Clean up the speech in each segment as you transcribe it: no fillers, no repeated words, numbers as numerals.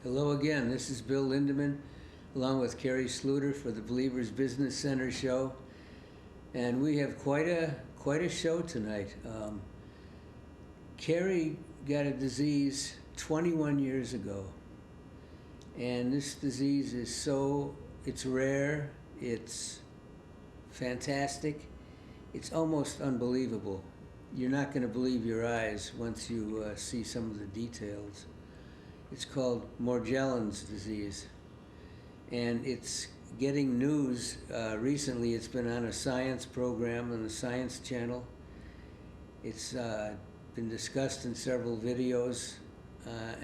Hello again. This is Bill Lindeman, along with Carrie Sluter for the Believers Business Center show, and we have quite a show tonight. Carrie got a disease 21 years ago, and this disease is it's rare, it's fantastic, it's almost unbelievable. You're not going to believe your eyes once you see some of the details. It's called Morgellons disease, and it's getting news. Recently, it's been on a science program on the Science Channel. It's been discussed in several videos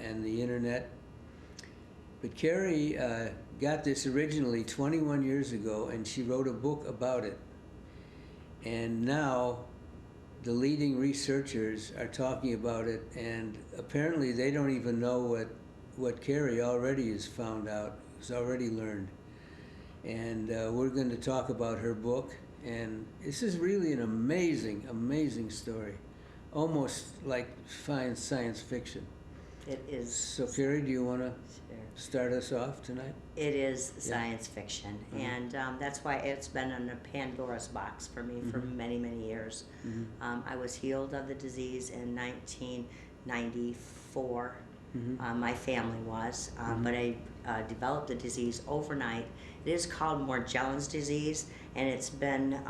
and the internet. But Carrie got this originally 21 years ago, and she wrote a book about it. And now the leading researchers are talking about it, and apparently they don't even know what Carrie already has found out, has already learned. And we're going to talk about her book, and this is really an amazing, amazing story, almost like science fiction. It is. So Carrie, do you want to start us off tonight? It is science fiction, and that's why it's been in a Pandora's box for me for many, many years. I was healed of the disease in 1994. My family was, but I developed the disease overnight. It is called Morgellons disease, and it's been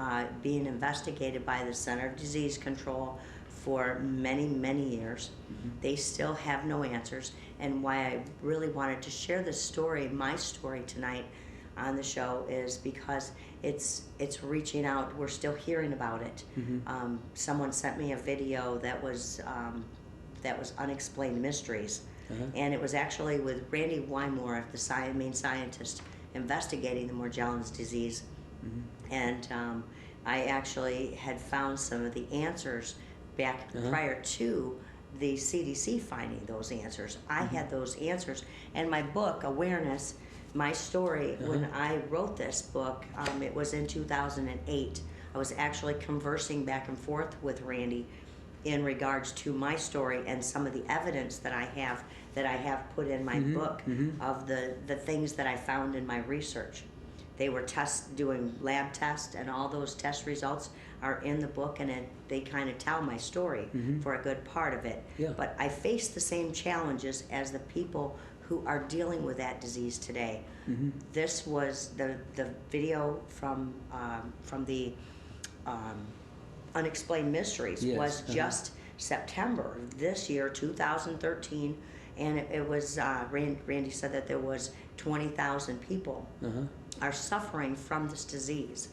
being investigated by the Center of Disease Control for many, many years. They still have no answers, and why I really wanted to share this story, my story tonight on the show, is because it's reaching out. We're still hearing about it. Someone sent me a video that was Unexplained Mysteries, and it was actually with Randy Wymore, the main scientist investigating the Morgellons disease. And I actually had found some of the answers back prior to the CDC finding those answers. I had those answers, and my book, Awareness, my story, when I wrote this book, it was in 2008. I was actually conversing back and forth with Randy in regards to my story and some of the evidence that I have put in my book of the things that I found in my research. They were doing lab tests, and all those test results are in the book, and they kind of tell my story for a good part of it. But I face the same challenges as the people who are dealing with that disease today. This was the video from the Unexplained Mysteries was just September this year, 2013, and it was Randy said that there was 20,000 people are suffering from this disease.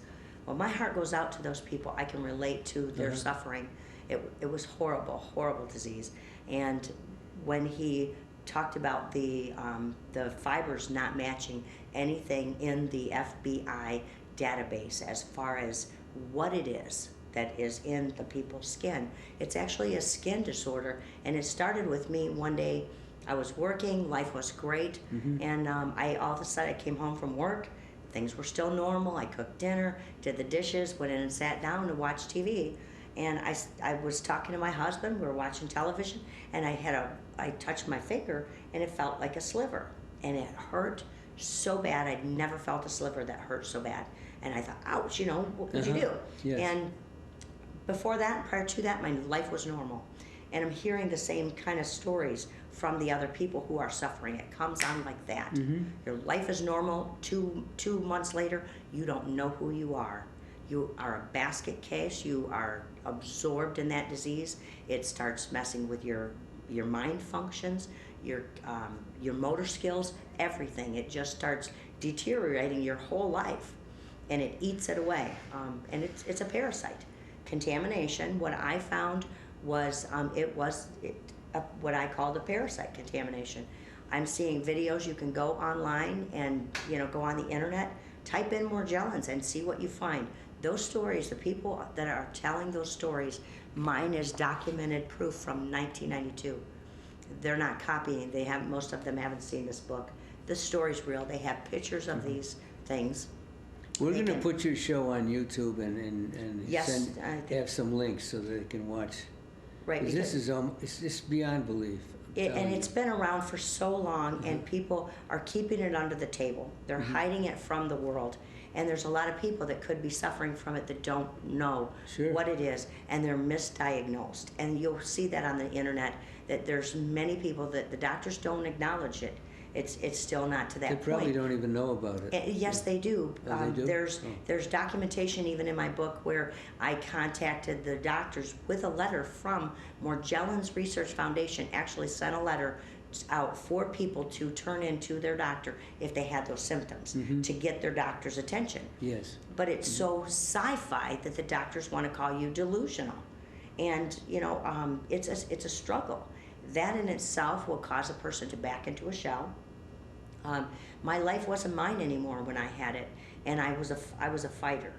Well, my heart goes out to those people. I can relate to their suffering. It was horrible, horrible disease. And when he talked about the fibers not matching anything in the FBI database as far as what it is that is in the people's skin, it's actually a skin disorder. And it started with me one day. I was working, life was great, and I all of a sudden I came home from work. Things were still normal. I cooked dinner, did the dishes, went in and sat down to watch TV. And I was talking to my husband. We were watching television, and I touched my finger, and it felt like a sliver, and it hurt so bad. I'd never felt a sliver that hurt so bad. And I thought, ouch, what could you do? Yes. And before that, prior to that, my life was normal. And I'm hearing the same kind of stories from the other people who are suffering. It comes on like that. Your life is normal. Two months later, you don't know who you are. You are a basket case. You are absorbed in that disease. It starts messing with your mind functions, your motor skills, everything. It just starts deteriorating your whole life, and it eats it away. And it's a parasite. Contamination, what I found was what I called a parasite contamination. I'm seeing videos. You can go online and go on the internet, type in Morgellons and see what you find. Those stories, the people that are telling those stories, mine is documented proof from 1992. They're not copying. Most of them haven't seen this book. The story's real. They have pictures of these things. We're going to put your show on YouTube and yes, have some links so that they can watch. Right. This is it's just beyond belief. And it's been around for so long, and people are keeping it under the table. They're hiding it from the world. And there's a lot of people that could be suffering from it that don't know what it is, and they're misdiagnosed. And you'll see that on the internet, that there's many people that the doctors don't acknowledge it. It's still not to that point. They probably don't even know about it. Yes, they do. Oh, they do? There's documentation even in my book where I contacted the doctors with a letter from Morgellons Research Foundation. Actually sent a letter out for people to turn into their doctor if they had those symptoms, to get their doctor's attention. Yes. But it's so sci-fi that the doctors want to call you delusional, and it's a struggle. That in itself will cause a person to back into a shell. My life wasn't mine anymore when I had it, and I was a fighter.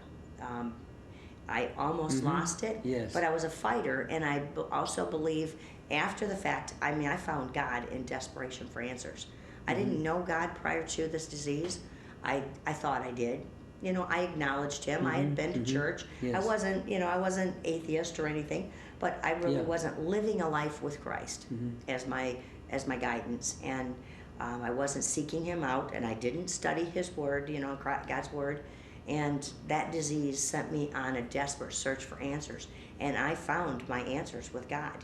I almost lost it, but I was a fighter, and I also believe after the fact, I found God in desperation for answers. I didn't know God prior to this disease. I thought I did. I acknowledged Him. I had been to church. I wasn't atheist or anything, but I really wasn't living a life with Christ as my guidance, and I wasn't seeking Him out, and I didn't study His Word, God's Word, and that disease sent me on a desperate search for answers, and I found my answers with God.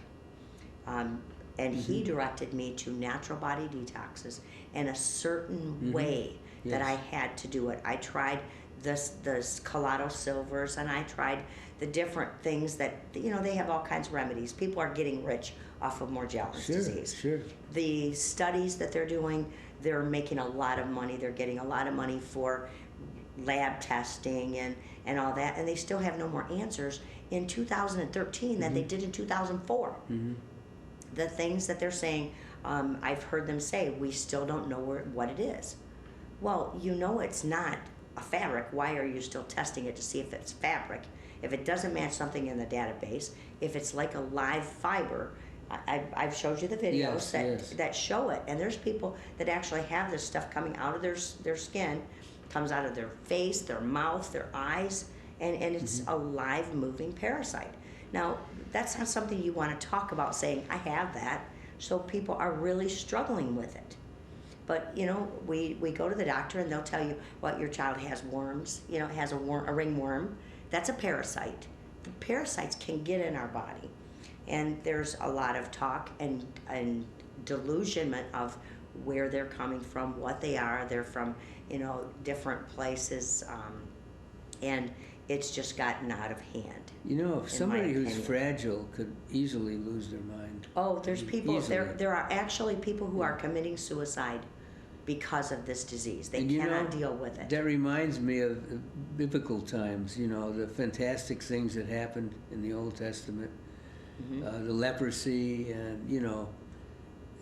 And He directed me to natural body detoxes in a certain way that I had to do it. I tried the colloidal silvers, and I tried the different things that, they have all kinds of remedies. People are getting rich off of Morgellons disease. Sure. The studies that they're doing, they're making a lot of money. They're getting a lot of money for lab testing and all that, and they still have no more answers in 2013 than they did in 2004. The things that they're saying, I've heard them say, we still don't know what it is. Well, it's not a fabric. Why are you still testing it to see if it's fabric? If it doesn't match something in the database, if it's like a live fiber, I've showed you the videos that show it, and there's people that actually have this stuff coming out of their skin, comes out of their face, their mouth, their eyes, and it's a live moving parasite. Now, that's not something you want to talk about, saying, I have that, so people are really struggling with it. But, we go to the doctor, and they'll tell you, what, your child has worms, has a ringworm. That's a parasite. The parasites can get in our body. And there's a lot of talk and delusionment of where they're coming from, what they are. They're from, different places, and it's just gotten out of hand. If somebody who's fragile could easily lose their mind. Oh, there's people, there are actually people who are committing suicide because of this disease. They cannot deal with it. That reminds me of biblical times, the fantastic things that happened in the Old Testament. The leprosy,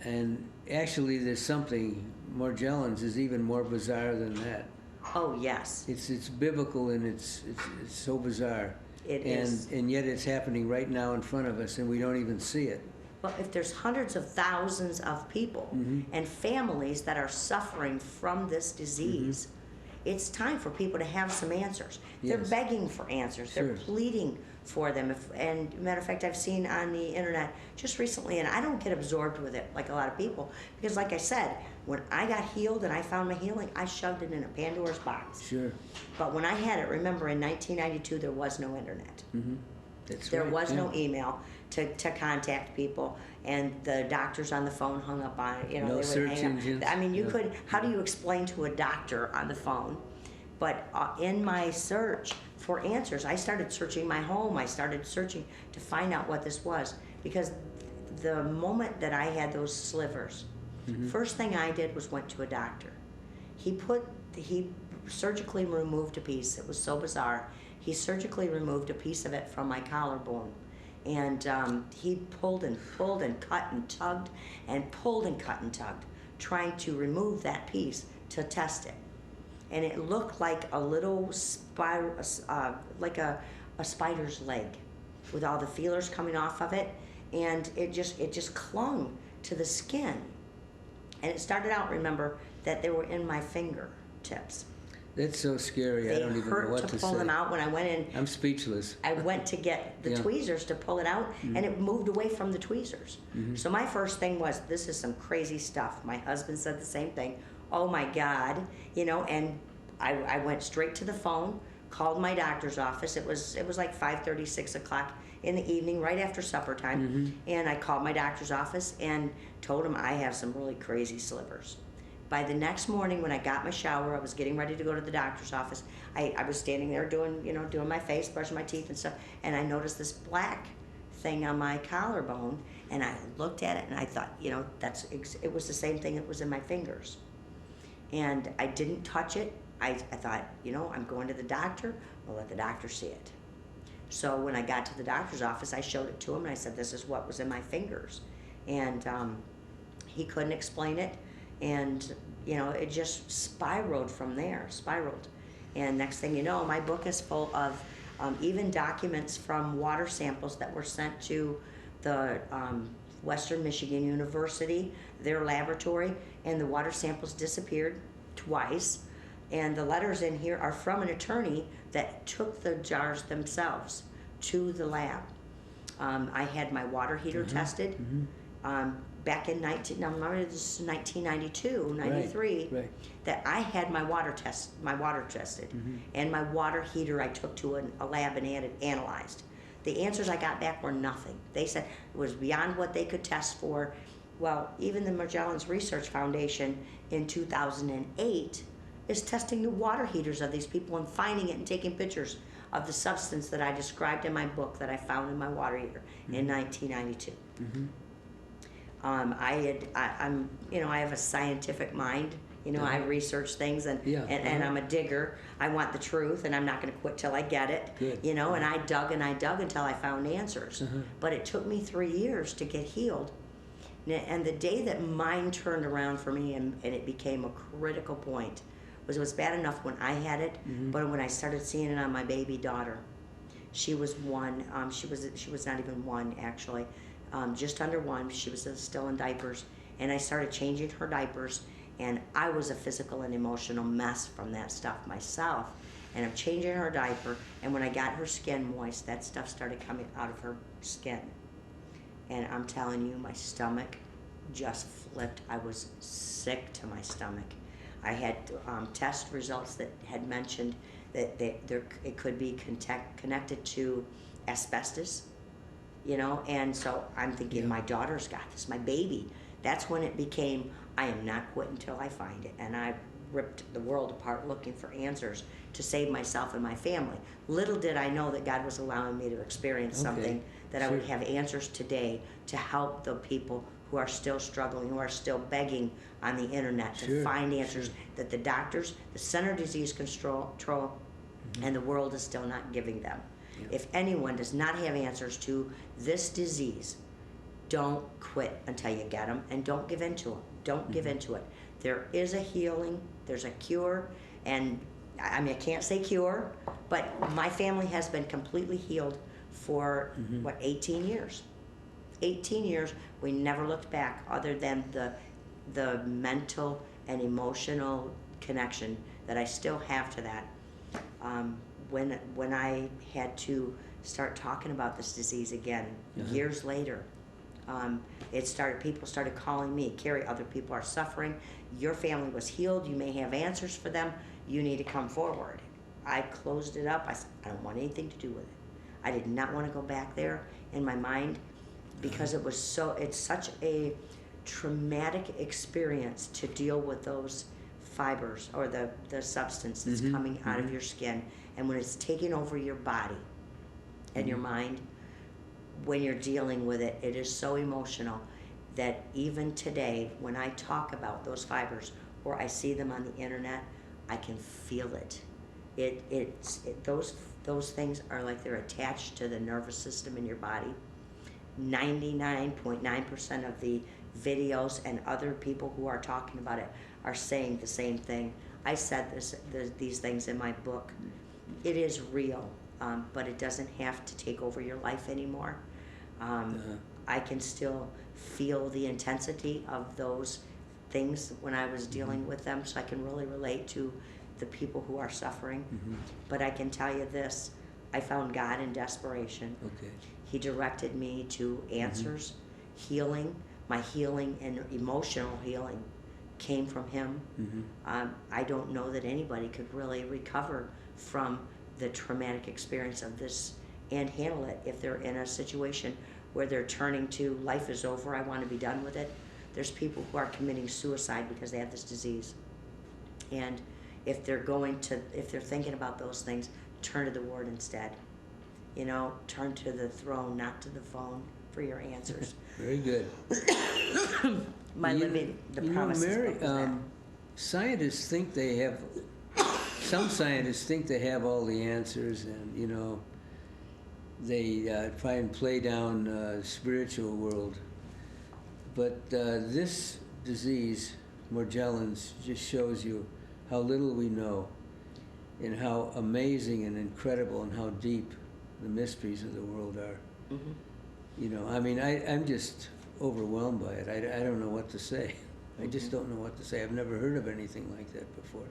and actually there's something, Morgellons is even more bizarre than that. Oh, yes. It's biblical, and it's so bizarre. It is. And yet it's happening right now in front of us, and we don't even see it. Well, if there's hundreds of thousands of people and families that are suffering from this disease, it's time for people to have some answers. They're begging for answers. They're pleading for them. And matter of fact, I've seen on the internet just recently, and I don't get absorbed with it like a lot of people, because like I said, when I got healed and I found my healing, I shoved it in a Pandora's box. Sure. But when I had it, remember in 1992, there was no internet. There was no email to contact people, and the doctors on the phone hung up on it. No they search would hang engines. up. I mean, you could. How do you explain to a doctor on the phone? But in my search for answers, I started searching my home. I started searching to find out what this was, because the moment that I had those slivers, first thing I did was went to a doctor. He surgically removed a piece. It was so bizarre. He surgically removed a piece of it from my collarbone. And he pulled and cut and tugged and pulled and cut and tugged, trying to remove that piece to test it. And it looked like a little spider, like a spider's leg, with all the feelers coming off of it, and it just clung to the skin. And it started out, remember, that they were in my fingertips. That's so scary. I They don't even know hurt what to to pull say. them out. When I went in, I'm speechless. I went to get the Yeah. tweezers to pull it out, and it moved away from the tweezers. So my first thing was, this is some crazy stuff. My husband said the same thing. Oh my God, you know, and I went straight to the phone, called my doctor's office. It was like 5:30, 6 o'clock in the evening, right after supper time. And I called my doctor's office and told him I have some really crazy slivers. By the next morning, when I got my shower, I was getting ready to go to the doctor's office. I was standing there doing my face, brushing my teeth and stuff, and I noticed this black thing on my collarbone, and I looked at it and I thought, it was the same thing that was in my fingers. And I didn't touch it. I thought, I'm going to the doctor, I'll let the doctor see it. So when I got to the doctor's office, I showed it to him and I said, this is what was in my fingers. And he couldn't explain it. And, it just spiraled from there, And next thing you know, my book is full of even documents from water samples that were sent to the Western Michigan University, their laboratory, and the water samples disappeared twice. And the letters in here are from an attorney that took the jars themselves to the lab. I had my water heater tested. Back in 1992, 93, Right. that I had my water tested, and my water heater I took to a lab and had it analyzed. The answers I got back were nothing. They said it was beyond what they could test for. Well, even the Magellan's Research Foundation in 2008 is testing the water heaters of these people and finding it and taking pictures of the substance that I described in my book that I found in my water heater in 1992. I have a scientific mind. I research things and I'm a digger. I want the truth, and I'm not going to quit till I get it. Good. And I dug until I found answers. But it took me 3 years to get healed. And the day that mine turned around for me and it became a critical point was, it was bad enough when I had it, but when I started seeing it on my baby daughter. She was one. She was not even one, actually. Just under one. She was still in diapers, and I started changing her diapers, and I was a physical and emotional mess from that stuff myself. And I'm changing her diaper, and when I got her skin moist, that stuff started coming out of her skin. And I'm telling you, my stomach just flipped. I was sick to my stomach. I had test results that had mentioned that it could be connected to asbestos. And so I'm thinking, my daughter's got this, my baby. That's when it became, I am not quitting until I find it. And I ripped the world apart looking for answers to save myself and my family. Little did I know that God was allowing me to experience something that I would have answers today to help the people who are still struggling, who are still begging on the internet to find answers that the doctors, the Center of Disease Control, and the world is still not giving them. If anyone does not have answers to this disease, don't quit until you get them, and don't give in to them. Don't give in to it. There is a healing, there's a cure, and I can't say cure, but my family has been completely healed for, 18 years. 18 years, we never looked back other than the mental and emotional connection that I still have to that. When I had to start talking about this disease again, years later, people started calling me, Carrie, other people are suffering, your family was healed, you may have answers for them, you need to come forward. I closed it up. I said, I don't want anything to do with it. I did not want to go back there in my mind, because it's such a traumatic experience to deal with those fibers or the substance that's coming out of your skin, and when it's taking over your body and your mind, when you're dealing with it, it is so emotional that even today, when I talk about those fibers or I see them on the internet, I can feel it. Those things are like they're attached to the nervous system in your body. 99.9% of the videos and other people who are talking about it are saying the same thing. I said these things in my book. It is real, but it doesn't have to take over your life anymore. I can still feel the intensity of those things when I was dealing with them, so I can really relate to the people who are suffering. Mm-hmm. But I can tell you this, I found God in desperation. Okay. He directed me to answers, healing. My healing and emotional healing came from Him. Mm-hmm. I don't know that anybody could really recover from the traumatic experience of this and handle it if they're in a situation where they're turning to life is over, I want to be done with it. There's people who are committing suicide because they have this disease. And if they're thinking about those things, turn to the Word instead. You know, turn to the throne, not to the phone for your answers. Very good. The Promises Mary, book was that. scientists think they have, some scientists think they have all the answers, and, you know, they try and play down the spiritual world. But this disease, Morgellons, just shows you how little we know and how amazing and incredible and how deep the mysteries of the world are. Mm-hmm. You know, I mean, I'm just overwhelmed by it. I don't know what to say. I just don't know what to say. I've never heard of anything like that before.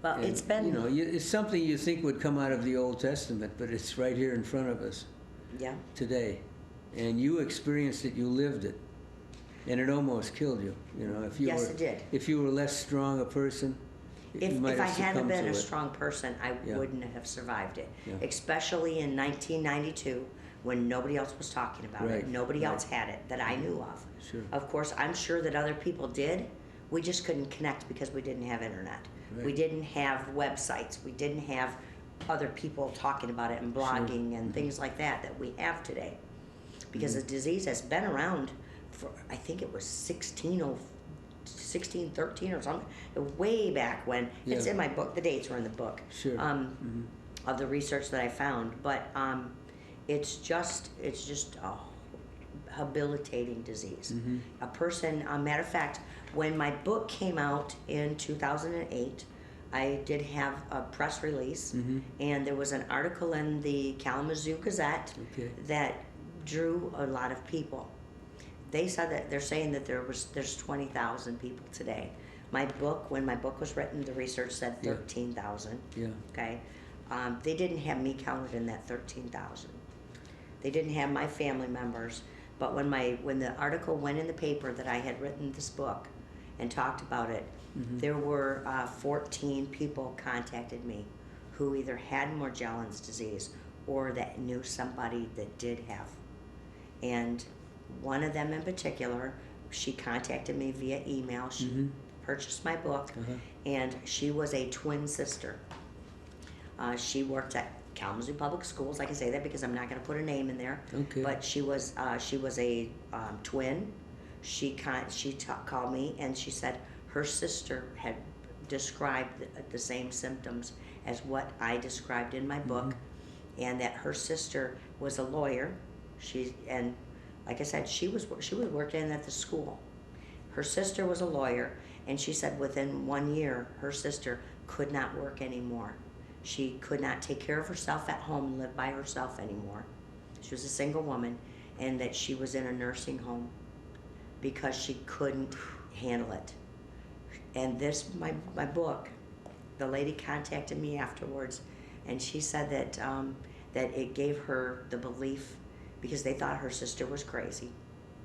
Well, And, it's been... You know, it's something you think would come out of the Old Testament, but it's right here in front of us today. And you experienced it, you lived it. And it almost killed you. You know, if you Yes, were, it did. If you were less strong a person, you might If have I hadn't succumbed been to a it. strong person, I Yeah. wouldn't have survived it. Yeah. Especially in 1992, when nobody else was talking about Right, it. Nobody right. else had it that I knew of. Sure. Of course, I'm sure that other people did. We just couldn't connect because we didn't have internet. Right. We didn't have websites. We didn't have other people talking about it and blogging and things like that we have today. Because the disease has been around for, I think it was 1613 or something, way back when. It's Yeah. in my book. The dates are in the book. Sure. Of the research that I found, but it's just a habilitating disease. A person, matter of fact, when my book came out in 2008, I did have a press release, and there was an article in the Kalamazoo Gazette that drew a lot of people. They said that they're saying that there's 20,000 people today. My book, when my book was written, the research said 13,000. Yeah. Okay, they didn't have me counted in that 13,000. They didn't have my family members. But when the article went in the paper that I had written this book and talked about it, there were 14 people contacted me who either had Morgellons disease or that knew somebody that did have. And one of them in particular, she contacted me via email. She purchased my book, and she was a twin sister. She worked at Kalamazoo Public Schools. I can say that because I'm not going to put a name in there. Okay. But she was a twin. She called me and she said her sister had described the same symptoms as what I described in my book, and that her sister was a lawyer. And like I said, she was working at the school. Her sister was a lawyer, and she said within 1 year her sister could not work anymore. She could not take care of herself at home and live by herself anymore. She was a single woman, and that she was in a nursing home because she couldn't handle it. And my book, the lady contacted me afterwards, and she said that it gave her the belief, because they thought her sister was crazy.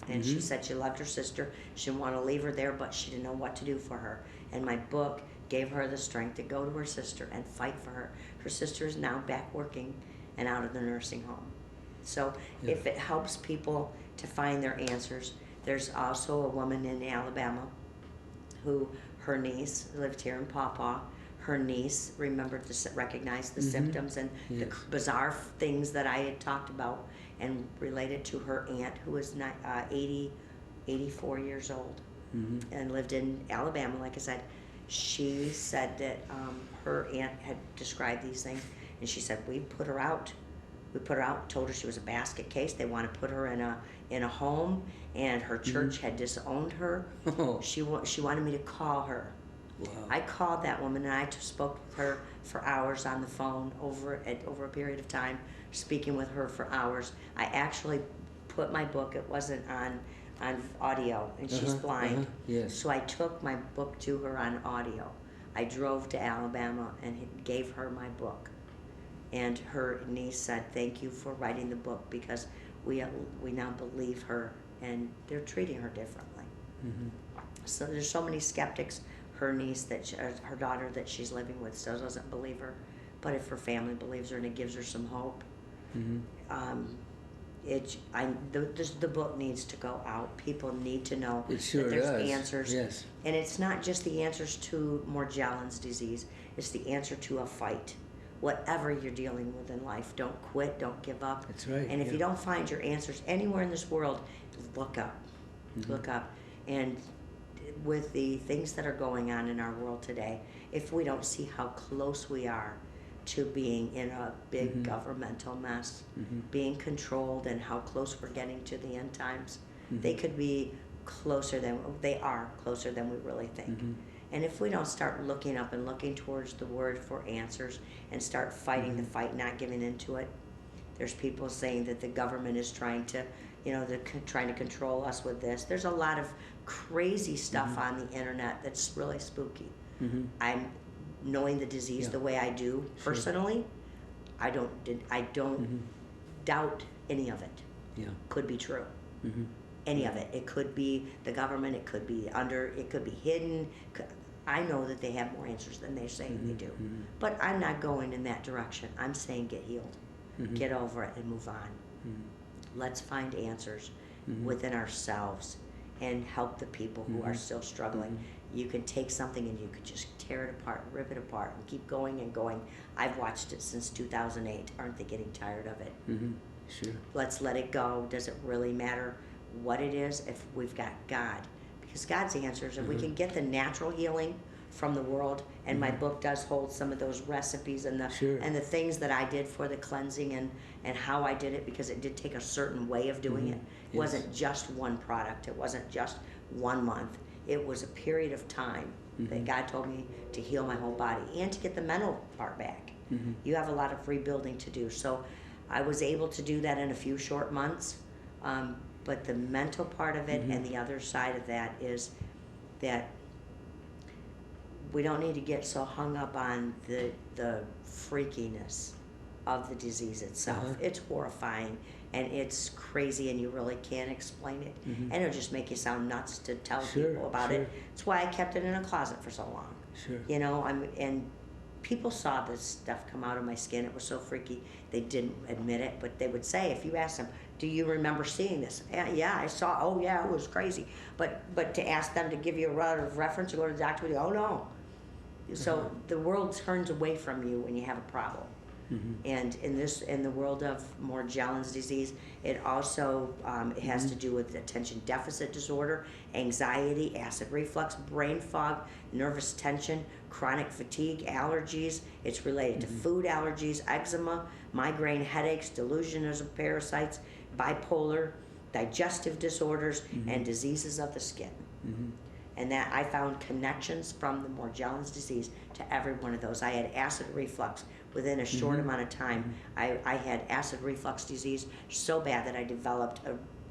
And she said she loved her sister. She didn't want to leave her there, but she didn't know what to do for her. And my book gave her the strength to go to her sister and fight for her. Her sister is now back working and out of the nursing home. So if it helps people to find their answers, there's also a woman in Alabama who, her niece lived here in Pawpaw. Her niece recognized the symptoms and the bizarre things that I had talked about, and related to her aunt, who was 84 years old and lived in Alabama, like I said. She said that her aunt had described these things, and she said, we put her out. We put her out, told her she was a basket case. They want to put her in a home, and her church had disowned her. She wanted me to call her. Wow. I called that woman, and I spoke with her for hours on the phone over a period of time, speaking with her for hours. I actually put my book, it wasn't on audio, and she's blind. Yes. So I took my book to her on audio. I drove to Alabama and gave her my book. And her niece said, "Thank you for writing the book, because we now believe her, and they're treating her differently." Mm-hmm. So there's so many skeptics. Her niece, her daughter that she's living with, still doesn't believe her. But if her family believes her and it gives her some hope, Mm-hmm. the book needs to go out. People need to know It sure that there's does. answers. Yes. And it's not just the answers to Morgellons disease. It's the answer to a fight. Whatever you're dealing with in life, don't quit, don't give up. That's right. And if yeah. you don't find your answers anywhere in this world, look up. Mm-hmm. Look up. And with the things that are going on in our world today, if we don't see how close we are to being in a big Mm-hmm. governmental mess, Mm-hmm. being controlled, and how close we're getting to the end times, Mm-hmm. they could be they are closer than we really think. Mm-hmm. And if we don't start looking up and looking towards the Word for answers and start fighting the fight, not giving into it, there's people saying that the government is trying to, they're trying to control us with this. There's a lot of crazy stuff on the internet that's really spooky. Mm-hmm. I'm knowing the disease the way I do personally. I don't doubt any of it. Yeah. Could be true. Mm-hmm. Any of it. It could be the government. It could be it could be hidden. I know that they have more answers than they're saying they do. Mm-hmm. But I'm not going in that direction. I'm saying get healed. Mm-hmm. Get over it and move on. Mm-hmm. Let's find answers Mm-hmm. within ourselves and help the people who are still struggling. You can take something and you could just tear it apart, rip it apart, and keep going and going. I've watched it since 2008. Aren't they getting tired of it? Mm-hmm. Sure. Let's let it go. Does it really matter what it is if we've got God? Because God's answers, if we can get the natural healing from the world, and my book does hold some of those recipes and the things that I did for the cleansing and how I did it, because it did take a certain way of doing it. It wasn't just one product. It wasn't just 1 month. It was a period of time that God told me to heal my whole body and to get the mental part back. Mm-hmm. You have a lot of rebuilding to do. So I was able to do that in a few short months. But the mental part of it and the other side of that is that we don't need to get so hung up on the freakiness of the disease itself. It's horrifying and it's crazy and you really can't explain it. And it'll just make you sound nuts to tell people about it. That's why I kept it in a closet for so long. Sure. And people saw this stuff come out of my skin. It was so freaky. They didn't admit it, but they would say, if you ask them, "Do you remember seeing this?" Yeah, I saw. Oh, yeah, it was crazy. But to ask them to give you a lot of reference or go to the doctor, oh no. So the world turns away from you when you have a problem. And in the world of Morgellons disease, it also it has to do with attention deficit disorder, anxiety, acid reflux, brain fog, nervous tension, chronic fatigue, allergies. It's related to food allergies, eczema, migraine headaches, delusions of parasites, bipolar, digestive disorders, and diseases of the skin. And that I found connections from the Morgellons disease to every one of those. I had acid reflux within a short amount of time. I had acid reflux disease so bad that I developed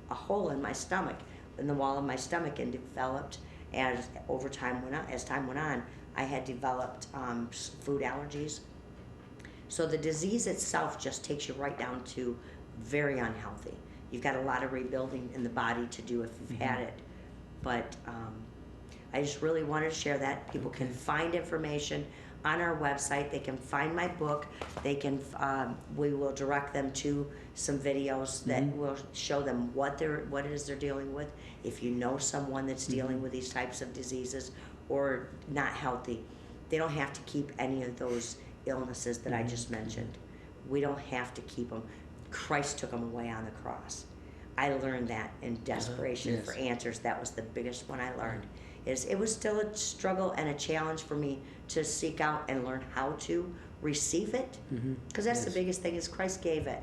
a hole in my stomach, in the wall of my stomach, and developed as time went on, I had developed food allergies. So the disease itself just takes you right down to very unhealthy. You've got a lot of rebuilding in the body to do if you've had it. But I just really wanted to share that. People can find information on our website. They can find my book. They can. We will direct them to some videos that will show them what it is they're dealing with. If you know someone that's dealing with these types of diseases or not healthy, they don't have to keep any of those illnesses that I just mentioned. We don't have to keep them. Christ took them away on the cross. I learned that in desperation for answers. That was the biggest one I learned. It was still a struggle and a challenge for me to seek out and learn how to receive it, because that's the biggest thing is Christ gave it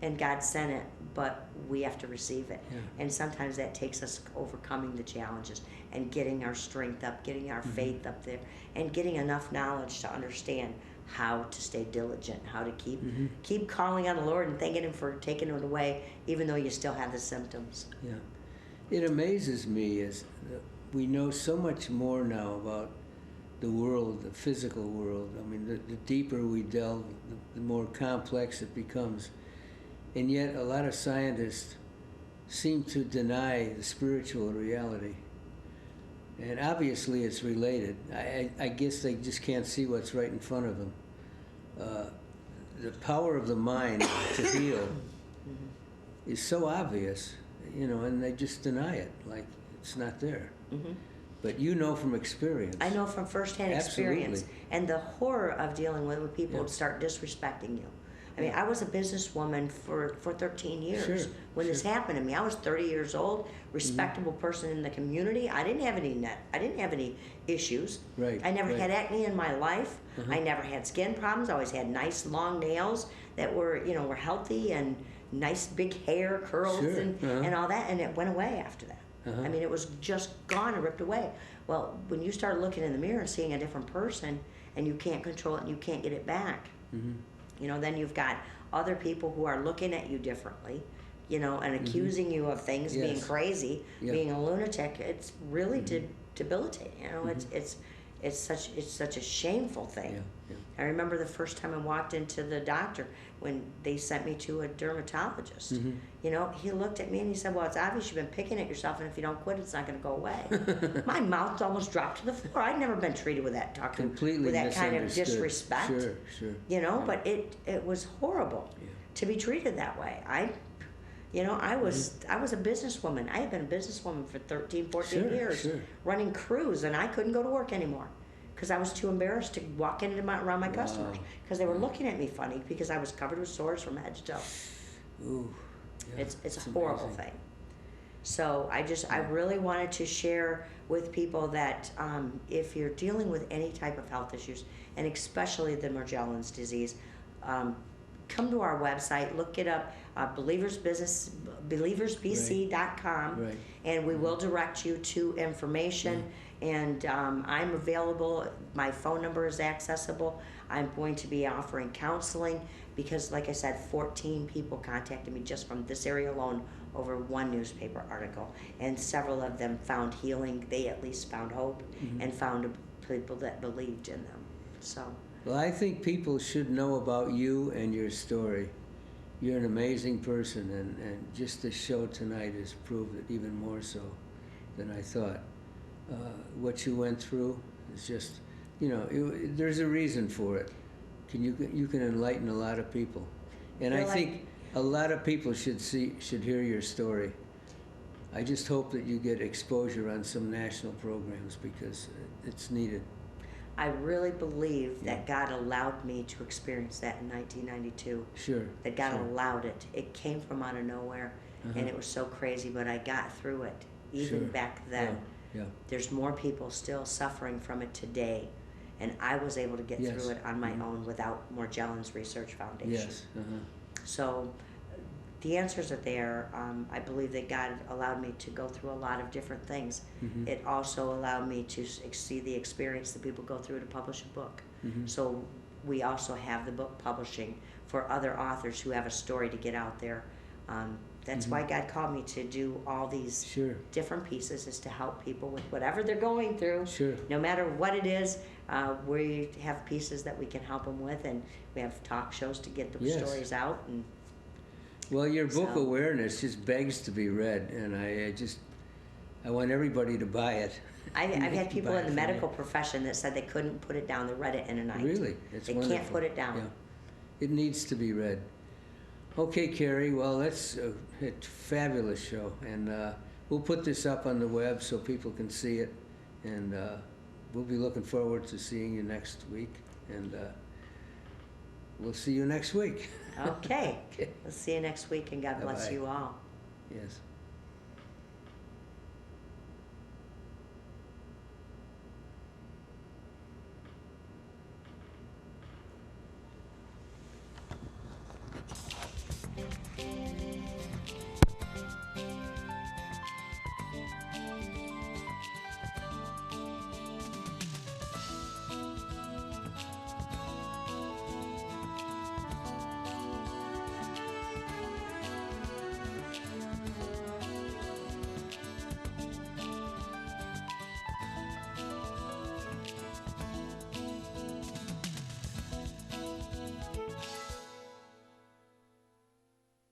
and God sent it, but we have to receive it. And sometimes that takes us overcoming the challenges and getting our strength up, getting our faith up there, and getting enough knowledge to understand how to stay diligent, how to keep calling on the Lord and thanking Him for taking it away, even though you still have the symptoms. Yeah. It amazes me as we know so much more now about the world, the physical world. I mean, the deeper we delve, the more complex it becomes. And yet a lot of scientists seem to deny the spiritual reality. And obviously it's related. I guess they just can't see what's right in front of them. The power of the mind to heal is so obvious, you know, and they just deny it, like it's not there. Mm-hmm. But you know from experience. I know from firsthand experience. And the horror of dealing with people would start disrespecting you. I mean, I was a businesswoman for 13 years when this happened to me. I was 30 years old, respectable person in the community. I didn't have any issues. Right. I never had acne in my life. I never had skin problems. I always had nice long nails that were healthy, and nice big hair, curls, and all that. And it went away after that. I mean, it was just gone and ripped away. Well, when you start looking in the mirror and seeing a different person, and you can't control it and you can't get it back, then you've got other people who are looking at you differently, and accusing you of things, being crazy, being a lunatic. It's really debilitating. It's such a shameful thing. I remember the first time I walked into the doctor when they sent me to a dermatologist. He looked at me and he said, "Well, it's obvious you've been picking at yourself, and if you don't quit, it's not going to go away." My mouth almost dropped to the floor. I'd never been treated with that with that kind of disrespect. Sure. But it was horrible to be treated that way. I was a businesswoman. I had been a businesswoman for 13, 14 years, running crews, and I couldn't go to work anymore because I was too embarrassed to walk around my customers because they were looking at me funny because I was covered with sores from head to toe. Ooh, it's a horrible thing. So I really wanted to share with people that if you're dealing with any type of health issues, and especially the Morgellons disease, come to our website, look it up, believersbc.com, and we will direct you to information. And I'm available. My phone number is accessible. I'm going to be offering counseling because, like I said, 14 people contacted me just from this area alone over one newspaper article, and several of them found healing. They at least found hope and found people that believed in them. So. Well, I think people should know about you and your story. You're an amazing person, and just this show tonight has proved it even more so than I thought. What you went through is just, there's a reason for it. You can enlighten a lot of people, and I think a lot of people should hear your story. I just hope that you get exposure on some national programs because it's needed. I really believe that God allowed me to experience that in 1992. Sure. That God allowed it. It came from out of nowhere, and it was so crazy, but I got through it, even back then. There's more people still suffering from it today, and I was able to get through it on my own without Morgellons Research Foundation. So the answers are there. I believe that God allowed me to go through a lot of different things. It also allowed me to see the experience that people go through to publish a book. So we also have the book publishing for other authors who have a story to get out there. That's why God called me to do all these different pieces, is to help people with whatever they're going through. No matter what it is, we have pieces that we can help them with, and we have talk shows to get the stories out. And well, your book awareness just begs to be read, and I want everybody to buy it. I've had people in the medical profession that said they couldn't put it down. They read it in a night. Really? They can't put it down. Yeah. It needs to be read. Okay, Carrie, well, that's a fabulous show, and we'll put this up on the web so people can see it, and we'll be looking forward to seeing you next week, and we'll see you next week. Okay. We'll see you next week, and God bless you all. Yes.